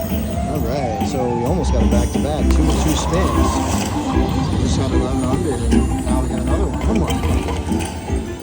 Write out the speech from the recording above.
All right, so we almost got a back-to-back, 2 and 2 spins. We just had 11 under, and now we got another one. Come on.